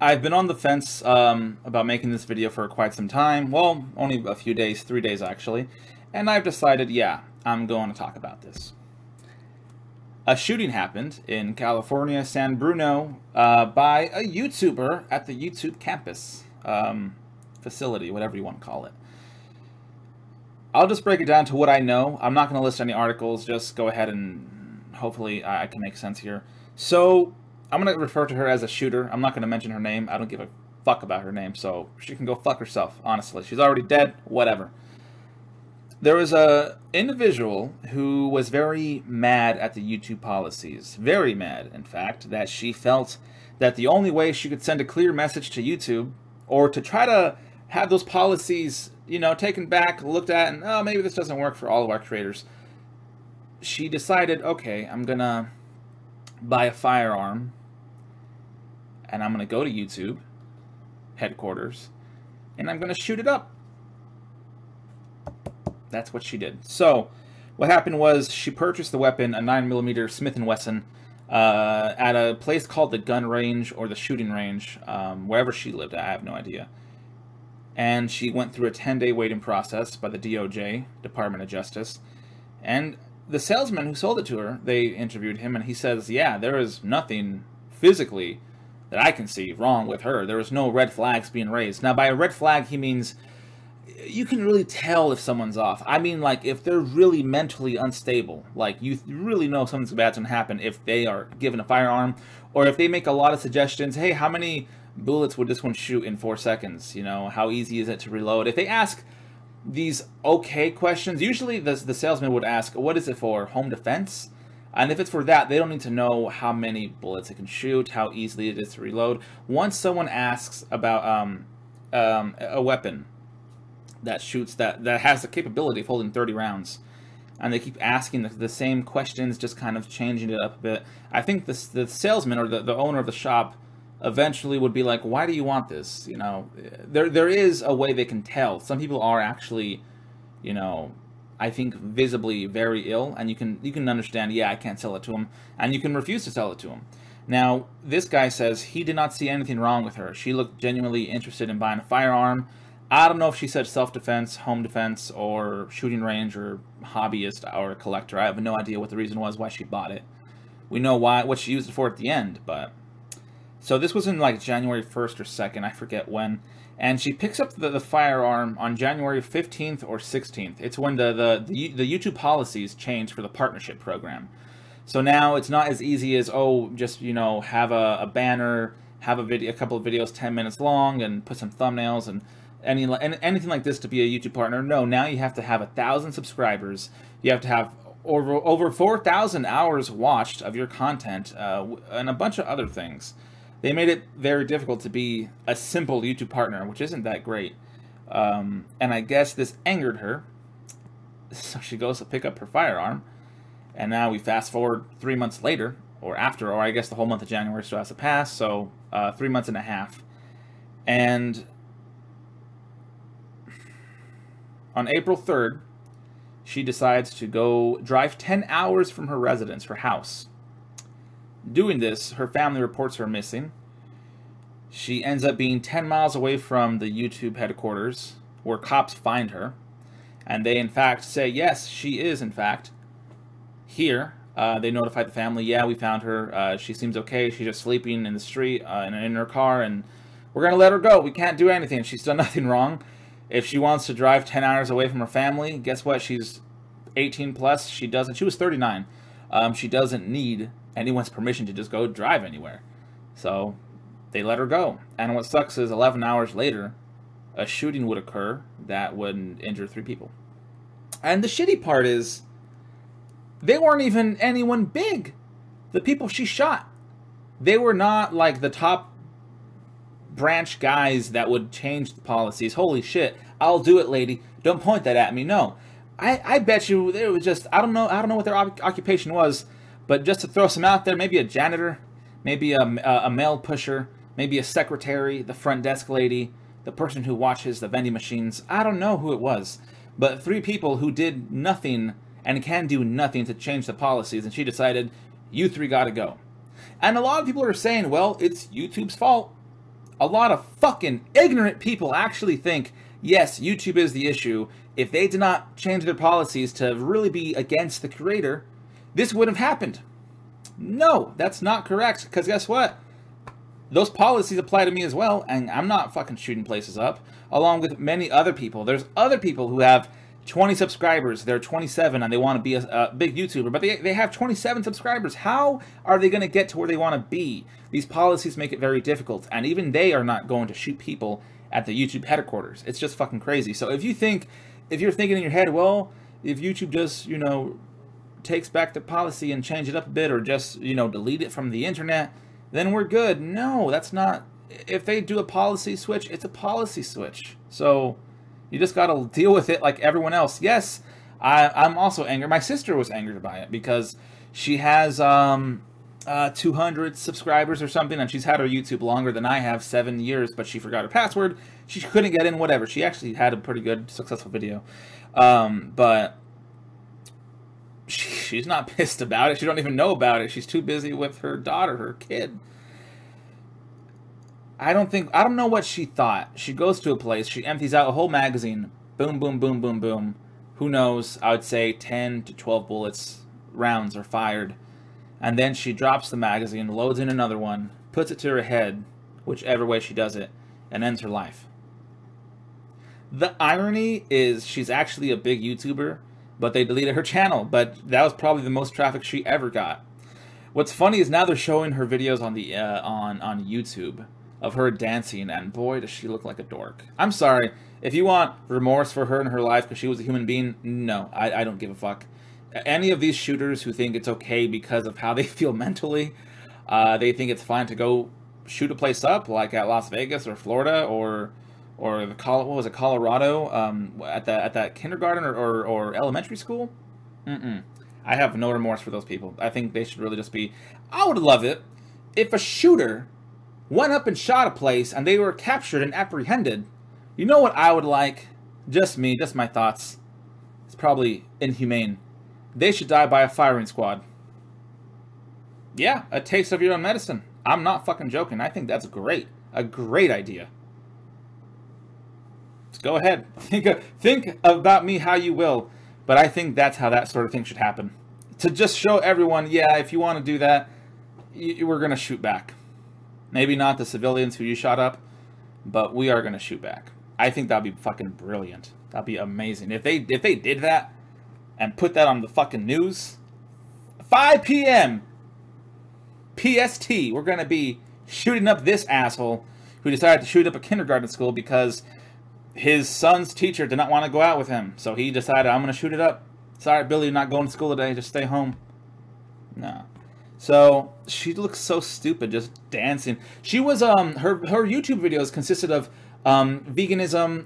I've been on the fence about making this video for quite some time. Well, only a few days, 3 days actually. And I've decided, yeah, I'm going to talk about this. A shooting happened in California, San Bruno, by a YouTuber at the YouTube campus facility, whatever you want to call it. I'll just break it down to what I know. I'm not going to list any articles. Just go ahead and hopefully I can make sense here. So I'm going to refer to her as a shooter. I'm not going to mention her name. I don't give a fuck about her name, so she can go fuck herself, honestly. She's already dead, whatever. There was a individual who was very mad at the YouTube policies. Very mad, in fact, that she felt that the only way she could send a clear message to YouTube, or to try to have those policies, you know, taken back, looked at, and, oh, maybe this doesn't work for all of our creators. She decided, okay, I'm gonna buy a firearm, and I'm gonna go to YouTube headquarters, and I'm gonna shoot it up. That's what she did. So, what happened was she purchased the weapon, a 9mm Smith & Wesson, at a place called the gun range or the shooting range, wherever she lived. I have no idea. And she went through a 10-day waiting process by the DOJ, Department of Justice. And the salesman who sold it to her, they interviewed him, and he says, yeah, there is nothing physically that I can see wrong with her. There was no red flags being raised. Now, by a red flag, he means you can really tell if someone's off. I mean, like, if they're really mentally unstable, like, you really know something's bad's gonna happen if they are given a firearm, or if they make a lot of suggestions. Hey, how many bullets would this one shoot in 4 seconds? You know, how easy is it to reload? If they ask these okay questions, usually the salesman would ask, what is it for? Home defense? And if it's for that, they don't need to know how many bullets it can shoot, how easily it is to reload. Once someone asks about a weapon that shoots, that has the capability of holding 30 rounds, and they keep asking the same questions, just kind of changing it up a bit, I think the salesman or the owner of the shop eventually would be like, why do you want this? You know, there is a way they can tell. Some people are actually, you know, I think visibly very ill, and you can understand, yeah, I can't sell it to him, and you can refuse to sell it to him. Now, this guy says he did not see anything wrong with her. She looked genuinely interested in buying a firearm. I don't know if she said self-defense, home defense, or shooting range, or hobbyist, or a collector. I have no idea what the reason was why she bought it. We know what she used it for at the end, but... So this was in like January 1st or 2nd, I forget when. And she picks up the firearm on January 15th or 16th. It's when the YouTube policies changed for the partnership program. So now it's not as easy as, oh, just, you know, have a banner, have a couple of videos 10 minutes long, and put some thumbnails and anything like this to be a YouTube partner. No, now you have to have 1,000 subscribers. You have to have over 4,000 hours watched of your content, and a bunch of other things. They made it very difficult to be a simple YouTube partner, which isn't that great. And I guess this angered her, so she goes to pick up her firearm. And now we fast forward 3 months later, or after, or I guess the whole month of January still has to pass, so 3 months and a half. And on April 3rd, she decides to go drive 10 hours from her residence, her house. Doing this, her family reports her missing. She ends up being 10 miles away from the YouTube headquarters, where cops find her. And they, in fact, say, yes, she is, in fact, here. They notify the family, yeah, we found her. She seems okay. She's just sleeping in the street, in her car, and we're going to let her go. We can't do anything. She's done nothing wrong. If she wants to drive 10 hours away from her family, guess what? She's 18 plus. She was 39. She doesn't need anyone's permission to just go drive anywhere. So they let her go. And what sucks is 11 hours later, a shooting would occur that would injure 3 people. And the shitty part is, they weren't even anyone big. The people she shot, they were not like the top branch guys that would change the policies. Holy shit, I'll do it, lady. Don't point that at me. No. I bet you it was just, I don't know what their occupation was, but just to throw some out there, maybe a janitor, maybe a mail pusher, maybe a secretary, the front desk lady, the person who watches the vending machines. I don't know who it was, but 3 people who did nothing and can do nothing to change the policies, and she decided, you 3 gotta go. And a lot of people are saying, well, it's YouTube's fault. a lot of fucking ignorant people actually think, yes, YouTube is the issue. If they did not change their policies to really be against the creator, this wouldn't have happened. No, that's not correct, because guess what? Those policies apply to me as well, and I'm not fucking shooting places up, along with many other people. There's other people who have 20 subscribers, they're 27, and they want to be a big YouTuber, but they have 27 subscribers. How are they going to get to where they want to be? These policies make it very difficult, and even they are not going to shoot people at the YouTube headquarters. It's just fucking crazy. So if you're thinking in your head, well, if YouTube just, you know, takes back the policy and change it up a bit, or just, you know, delete it from the internet, then we're good. No, that's not. If they do a policy switch, it's a policy switch. So you just got to deal with it like everyone else. Yes, I'm also angry. My sister was angered by it because she has 200 subscribers or something, and she's had her YouTube longer than I have, 7 years, but she forgot her password. She couldn't get in, whatever. She actually had a pretty good, successful video. But she's not pissed about it. She don't even know about it. She's too busy with her daughter, her kid. I don't know what she thought. She goes to a place, she empties out a whole magazine. Boom, boom, boom, boom, boom. Who knows? I would say 10 to 12 rounds are fired. And then she drops the magazine, loads in another one, puts it to her head, whichever way she does it, and ends her life. The irony is she's actually a big YouTuber, but they deleted her channel. But that was probably the most traffic she ever got. What's funny is now they're showing her videos on the on YouTube of her dancing, and boy, does she look like a dork. I'm sorry. If you want remorse for her in her life because she was a human being, no, I don't give a fuck. Any of these shooters who think it's okay because of how they feel mentally, they think it's fine to go shoot a place up, like at Las Vegas or Florida or Colorado, at that kindergarten or elementary school. I have no remorse for those people. I think they should really just be. I would love it if a shooter went up and shot a place and they were captured and apprehended. You know what I would like? Just me, just my thoughts. It's probably inhumane. They should die by a firing squad. Yeah, a taste of your own medicine. I'm not fucking joking. I think that's great. A great idea. Just go ahead. Think about me how you will. But I think that's how that sort of thing should happen. To just show everyone, yeah, if you want to do that, we're going to shoot back. Maybe not the civilians who you shot up, but we are going to shoot back. I think that'd be fucking brilliant. That'd be amazing. If they did that and put that on the fucking news, 5 p.m. PST, we're going to be shooting up this asshole who decided to shoot up a kindergarten school because his son's teacher did not want to go out with him. So he decided, I'm going to shoot it up. Sorry, Billy, you're not going to school today. Just stay home. No. So she looks so stupid just dancing. She was her YouTube videos consisted of veganism,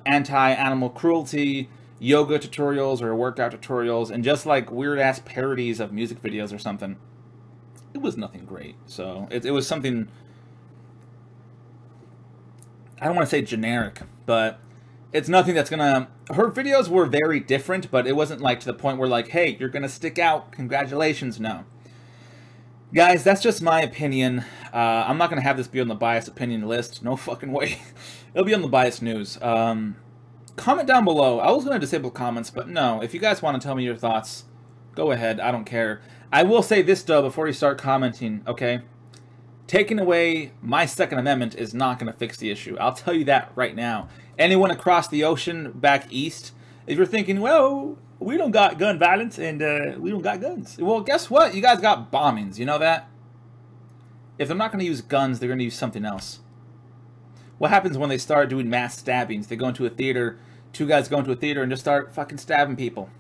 anti-animal cruelty, yoga tutorials or workout tutorials, and just like weird ass parodies of music videos or something. It was nothing great. So it was something, I don't want to say generic, but it's nothing that's gonna. Her videos were very different, but it wasn't like to the point where like, hey, you're gonna stick out. Congratulations. No. Guys, that's just my opinion. I'm not going to have this be on the biased opinion list. No fucking way. It'll be on the biased news. Comment down below. I was going to disable comments, but no. If you guys want to tell me your thoughts, go ahead. I don't care. I will say this, though, before you start commenting, okay? Taking away my Second Amendment is not going to fix the issue. I'll tell you that right now. Anyone across the ocean back east, if you're thinking, well, we don't got gun violence and we don't got guns. Well, guess what? You guys got bombings. You know that? If they're not going to use guns, they're going to use something else. What happens when they start doing mass stabbings? They go into a theater, two guys go into a theater and just start fucking stabbing people.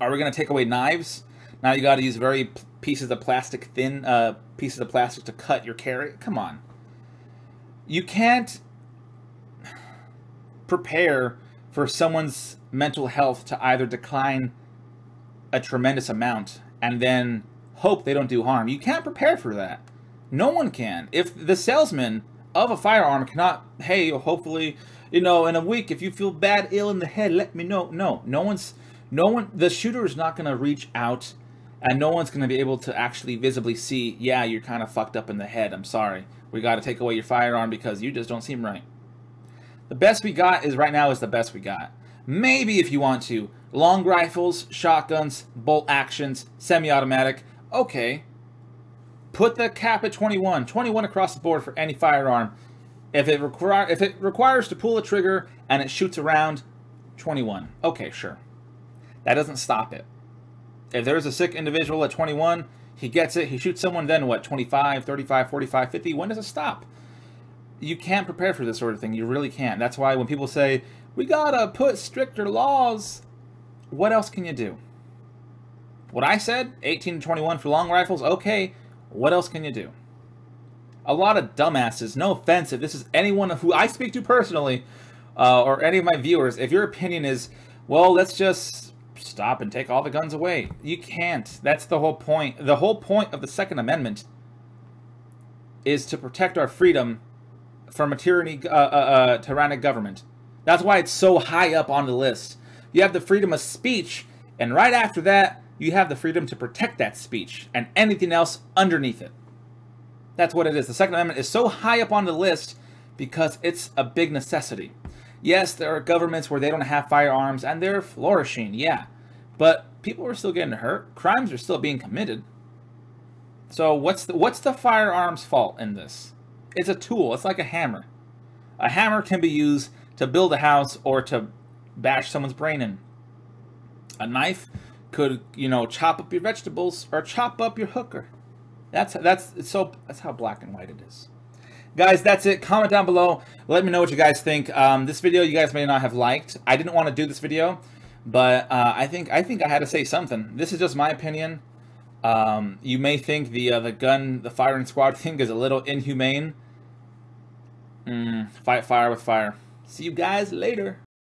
Are we going to take away knives? Now you got to use very pieces of plastic, thin pieces of plastic to cut your carrot? Come on. You can't prepare for someone's mental health to either decline a tremendous amount and then hope they don't do harm. You can't prepare for that. No one can. If the salesman of a firearm cannot, hey, hopefully, you know, in a week, if you feel ill in the head, let me know. No one, the shooter is not going to reach out And no one's going to be able to actually visibly see, yeah, you're kind of fucked up in the head. I'm sorry. We got to take away your firearm because you just don't seem right. The best we got is right now is the best we got. Maybe if you want to, long rifles, shotguns, bolt actions, semi-automatic, okay. Put the cap at 21. 21 across the board for any firearm. If it requires to pull a trigger and it shoots around, 21. Okay, sure. That doesn't stop it. If there's a sick individual at 21, he gets it, he shoots someone, then what, 25, 35, 45, 50? When does it stop? You can't prepare for this sort of thing. You really can't. That's why when people say, we gotta put stricter laws, what else can you do? What I said, 18 to 21 for long rifles, okay. What else can you do? A lot of dumbasses, no offense, if this is anyone who I speak to personally, or any of my viewers, if your opinion is, well, let's just stop and take all the guns away. You can't. That's the whole point. The whole point of the Second Amendment is to protect our freedom from a tyrannic government. That's why it's so high up on the list. You have the freedom of speech, and right after that, you have the freedom to protect that speech and anything else underneath it. That's what it is. The Second Amendment is so high up on the list because it's a big necessity. Yes, there are governments where they don't have firearms and they're flourishing, yeah. But people are still getting hurt. Crimes are still being committed. So what's the firearm's fault in this? It's a tool. It's like a hammer. A hammer can be used to build a house or to bash someone's brain in. A knife could, you know, chop up your vegetables or chop up your hooker. That's how black and white it is. Guys, that's it. Comment down below. Let me know what you guys think. This video you guys may not have liked. I didn't want to do this video, but I think I had to say something. This is just my opinion. You may think the firing squad thing is a little inhumane. Fight fire with fire. See you guys later.